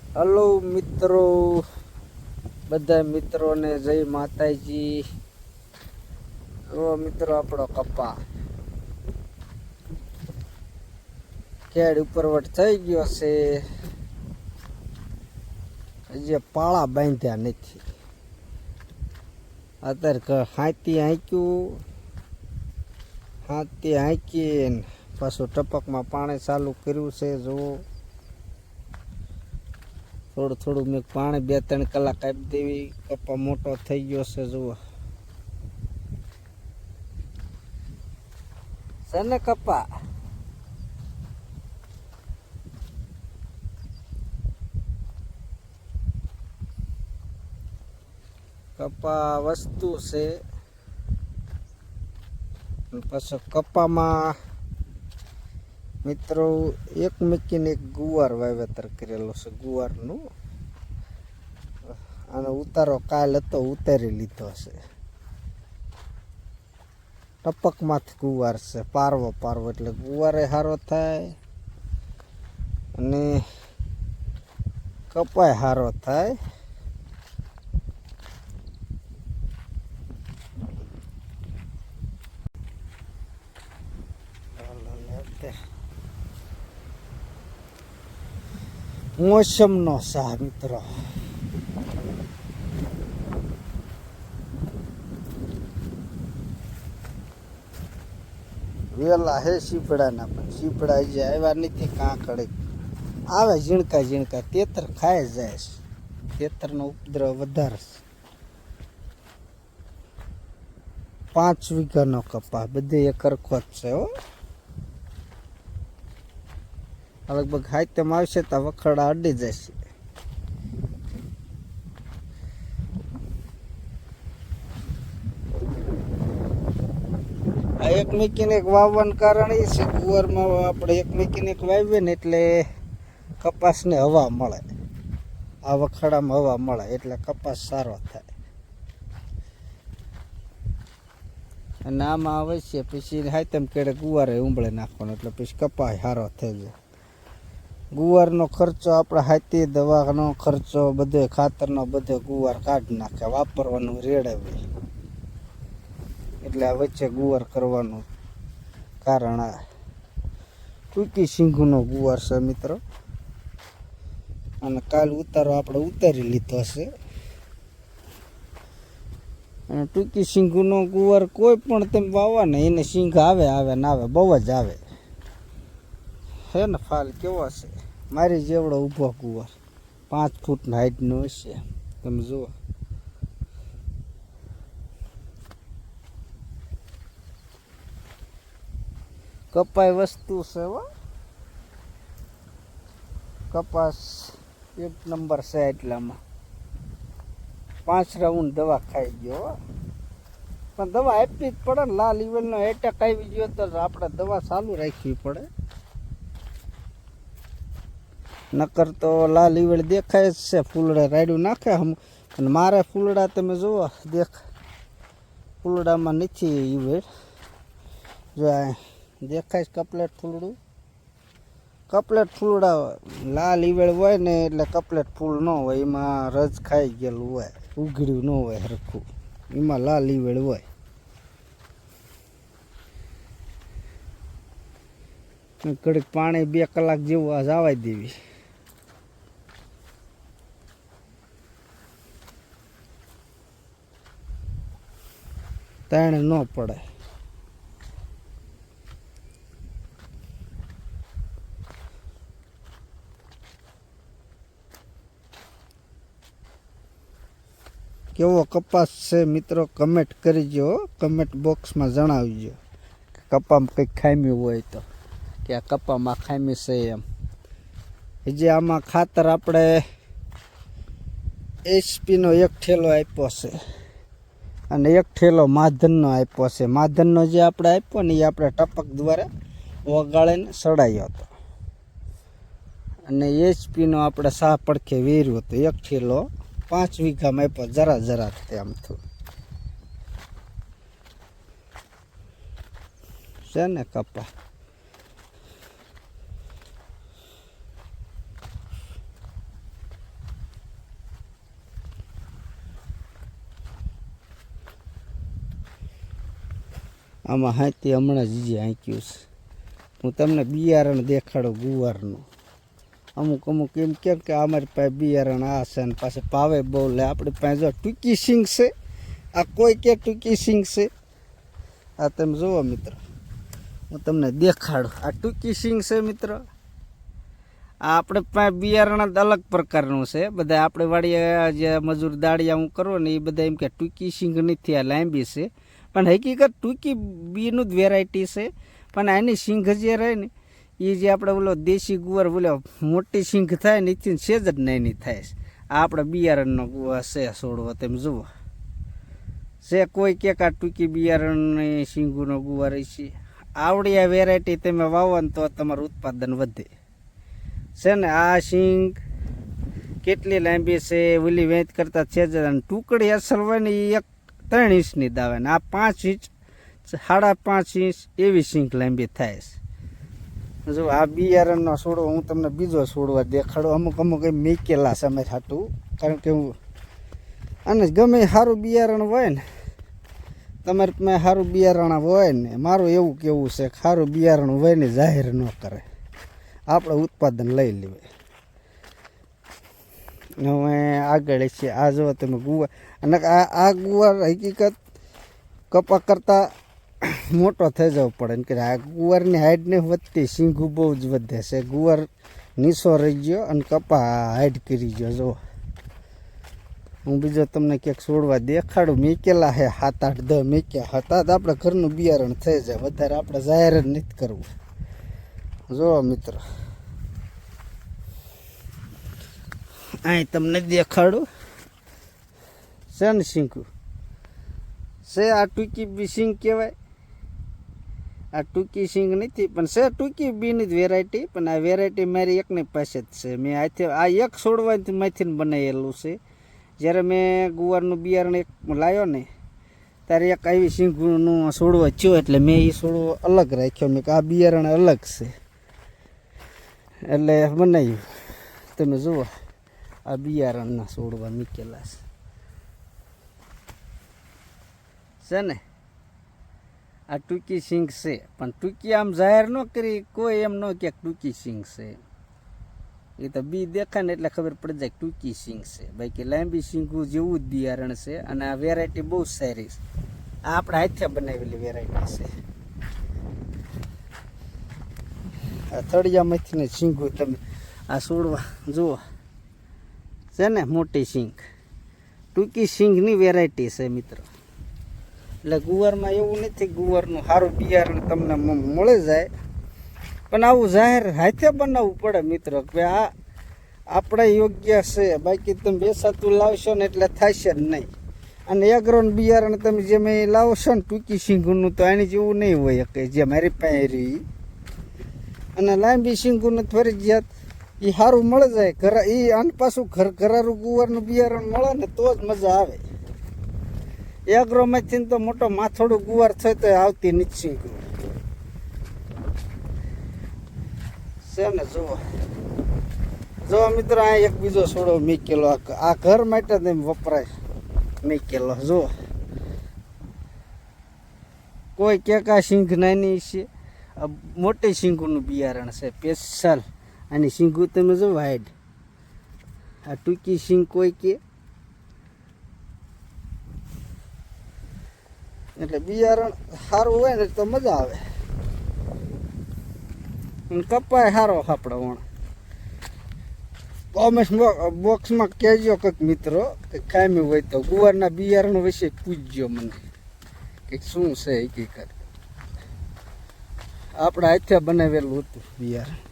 Hello મિત્રો, બધા મિત્રોને જય માતાજી। મિત્રો આપણો કપા ખેડ ઉપરવટ થઈ ગયો છે, હજી પાળા બાંધ્યા નથી। અત્યારે હાથી હાંકીને પાછું ટપકમાં પાણી ચાલુ કર્યું છે। જુઓ થોડું થોડું મેં પાણી 2-3 કલાક આપી દેવી, કપા મોટો થઈ ગયો છે। જુઓ છે ને કપા, કપા વસ્તુ છે। પછી કપામાં મિત્રો એક મૂકીને એક ગુવાર વાવેતર કરેલો છે। ગુવારનું અને ઉતારો કાલ હતો, ઉતારી લીધો છે। ટપકમાંથી ગુવાર છે, પારવો એટલે ગુવારે સારો થાય અને કપાય સારો થાય। મોસમનો સાહ મિત્રો, વેલા હે સીપડાના, પણ સીપડા જે આવ્યા નથી। કાંકડે આવે ઝીણકા ઝીણકા, તેતર ખાઈ જાય છે। તેતરનો ઉપદ્રવ વધારે છે। 5 વીઘાનો કપા, બધે એક સરખો જ છે હો। લગભગ હાથમાં આવશે તો વખડા અડી જશે। આ એક મૂકીને એક વાવવાનું કારણ એ છે, ગુવારમાં આપણે એક મૂકીને એક વાવીએ ને એટલે કપાસને હવા મળે, આ વખડામાં હવા મળે એટલે કપાસ સારો થાય। અને આમાં અવશ્ય પછી હાથમ કેળે ગુવારે ઉંબળે નાખવાનો, એટલે પછી કપાસ સારો થઈ જાય। ગુવારનો ખર્ચો આપણે હાથી દવાનો ખર્ચો બધો, ખાતરનો બધો ગુવાર કાઢી નાખે, વાપરવાનું રેડાવે। એટલે આ વચ્ચે ગુવાર કરવાનું કારણ આ ટૂંકી સિંગનો ગુવાર છે મિત્રો। અને કાલ ઉતારો આપણે ઉતારી લીધો છે। અને ટૂંકી સિંગનો ગુવાર કોઈ પણ તમે વાવો ને એને સિંગ આવે ને આવે, બહુ જ આવે હે ને। ફાલ કેવો છે, મારી જેવડો ઊભો ગુવાર, 5 ફૂટના હાઈટનો હશે, તમે જુઓ। કપાય વસ્તુ છે હો, કપાસ 1 નંબર છે। એટલામાં 5 રાઉન્ડ દવા ખાઈ ગયો, પણ દવા આપવી જ પડે ને। લાલ ઈવલનો એટેક આવી ગયો તો આપણે દવા ચાલુ રાખવી પડે, નકર તો લાલ ઈવળ દેખાય જ છે। ફૂલડા રાયડું નાખે હમ, અને મારે ફૂલડા તમે જુઓ, ફૂલડામાં નથી ઈવળ, જો દેખાય કપલેટ ફૂલડું, કપલેટ ફૂલડા લાલ ઈવળ હોય ને એટલે કપલેટ ફૂલ ન હોય, એમાં રજ ખાઈ ગયેલું હોય, ઉઘડ્યું ન હોય હરખું, એમાં લાલ ઈવળ હોય। ઘડીક પાણી 2 કલાક જેવું આ જવા દેવી, તાણે ન પડે। કેવો કપાસ છે મિત્રો, કમેન્ટ કરજો, કમેન્ટ બોક્સમાં જણાવજો કે કપામાં કંઈક ખામી હોય તો, કે આ કપામાં ખામી છે એમ। હજી આમાં ખાતર આપણે એચપીનો 1 ઠેલો આપ્યો છે, અને 1 ઠેલો માધનનો આપ્યો છે। માધનનો જે આપણે આપ્યો ને એ આપણે ટપક દ્વારા વગાડીને સડાયો હતો, અને એચપીનો આપણે સા પડખે વેર્યો હતો। 1 ઠેલો 5 વીઘામાં આપ્યો, જરા તેમ થયું છે ને કપા। આમાં હાથી હમણાં જ જે આંક્યું છે. હું તમને બિયારણ દેખાડું ગુવારનું. અમુક અમુક એમ કેમ કે અમારી પાસે બિયારણ આ છે ને પાસે ભાવે બહુ લે. આપણી પાસે જો ટૂંકી સિંગ છે, આ કોઈ કે ટૂંકી સિંગ છે. આ તમે જુઓ મિત્ર, હું તમને દેખાડું. આ ટૂંકી સિંગ છે મિત્ર. આ આપણે પાસે બિયારણ જ અલગ પ્રકારનું છે. બધા આપણે વાડીએ જે મજૂર દાળિયા હું કરો ને એ બધા એમ કે ટૂંકી સિંગ નથી, આ લાંબી છે. પણ હકીકત ટૂંકી બીનું જ વેરાયટી છે. પણ આની સિંગ જે રહે ને એ જે આપણે ઓલો દેશી ગુવાર બોલો મોટી સિંગ થાય ને એથી સેજ જ નાની થાય છે. આ આપણે બિયારણનો ગુવાર છે છોડવો તેમ જુઓ છે. કોઈ કે આ ટૂંકી બિયારણની સિંગુનો ગુવાર છે. આવડી આ વેરાયટી તમે વાવો ને તો તમારું ઉત્પાદન વધે છે ને. આ સિંગ કેટલી લાંબી છે, ઓલી વેચ કરતાં છે જ. અને ટુકડી અસલ હોય ને એ 3 ઇંચની દાવે ને આ 5 ઇંચ 5.5 ઇંચ એવી સિંગ લાંબી થાય છે. જો આ બિયારણનો છોડવો હું તમને બીજો છોડવા દેખાડું. અમુક અમુક એમ મેકેલા છે અમે હાટું, કારણ કે હું અને ગમે સારું બિયારણ હોય ને, તમારે મેં સારું બિયારણ હોય ને, મારું એવું કેવું છે સારું બિયારણ હોય ને જાહેર ન કરે, આપણે ઉત્પાદન લઈ લેવાય. હવે આગળ છે આ જો તમે ગુવાર. અને આ ગુવાર હકીકત કપા કરતાં મોટો થઈ જવો પડે ને કે આ ગુવારની હાઈટ ને વધતી, સિંગું બહુ જ વધે છે. ગુવાર નીસો રહી ગયો અને કપા હાઈટ કરી ગયો. જો હું બીજો તમને ક્યાંક છોડવા દેખાડું. મેકેલા હે 7-8 10 મેક્યા હતા. આપણે ઘરનું બિયારણ થઈ જાય, વધારે આપણે જાહેર જ નથી કરવું. જો મિત્ર અહીં તમને દેખાડું છે ને સિંગું છે. આ ટૂંકી બી સિંગ કહેવાય. આ ટૂંકી સિંગ નથી પણ છે ટૂંકી બીની જ વેરાયટી. પણ આ વેરાયટી મારી એકની પાસે જ છે. મેં આ એક છોડવાથી માંથી બનાવેલું છે. જ્યારે મેં ગુવારનું બિયારણ એક લાવ્યો ને ત્યારે એક આવી સિંગનું છોડવો થયો, એટલે મેં એ છોડવો અલગ રાખ્યો. મેં કે આ બિયારણ અલગ છે એટલે બનાવ્યું. તમે જુઓ આ બિયારણના છોડવા મૂકેલા છે ને. આ ટૂંકી સિંગ છે, પણ ટૂંકી આમ જાહેર ન કરી કોઈ એમ ન કે ટૂંકી સિંગ છે. એ તો બી દેખાય ને એટલે ખબર પડી જાય ટૂંકી સિંગ છે. બાકી લાંબી સિંગું જેવું જ બિયારણ છે. અને આ વેરાયટી બહુ સારી છે. આ આપણે હાથે બનાવેલી વેરાયટી છે. આ થળિયામાંથી ને સિંગું તમે આ છોડવા જુઓ છે ને. મોટી સિંગ ટૂંકી સિંગની વેરાયટી છે મિત્રો. એટલે ગુવારમાં એવું નથી, ગુવારનું સારું બિયારણ તમને મળી જાય. પણ આવું જાહેર હાથે બનાવવું પડે મિત્રો કે આ આપણે યોગ્ય છે. બાકી તમે બેસાતું લાવશો ને એટલે થશે જ નહીં. અને એગ્રોન બિયારણ તમે જેમ લાવશો ને ટૂંકી સિંગુનું તો આની જેવું નહીં હોય કે જે મારી પાસે રહી. અને લાંબી સિંગુનું ફરજિયાત એ સારું મળી જાય. એ આને પાછું ઘરારું ગુવારનું બિયારણ મળે ને તો જ મજા આવે. એગ્રોમાંથી તો મોટો માથોડું ગુવાર થાય તો આવતી નથી સિંગું છે ને. જુઓ મિત્રો, આ એક બીજો છોડો મેકેલો. આ ઘર માટે જ એમ વપરાય મેકેલો. જુઓ કોઈ કેકા સિંગ નાની છે. મોટી સિંગુનું બિયારણ છે સ્પેશિયલ. આની સિંગું તમે જો વાઈડ. આ ટૂંકી સિંગ કોઈ કે એટલે બિયારણ સારું હોય ને તો મજા આવે. કપાય સારો આપણે વણ. કોમેન્ટ બોક્સમાં કહેજો કંઈક મિત્રો કે કાયમી હોય તો ગુવારના બિયારણ વિશે પૂછજો મને કે શું છે હકીકત. આપણે હાથે બનાવેલું હતું બિયારણ.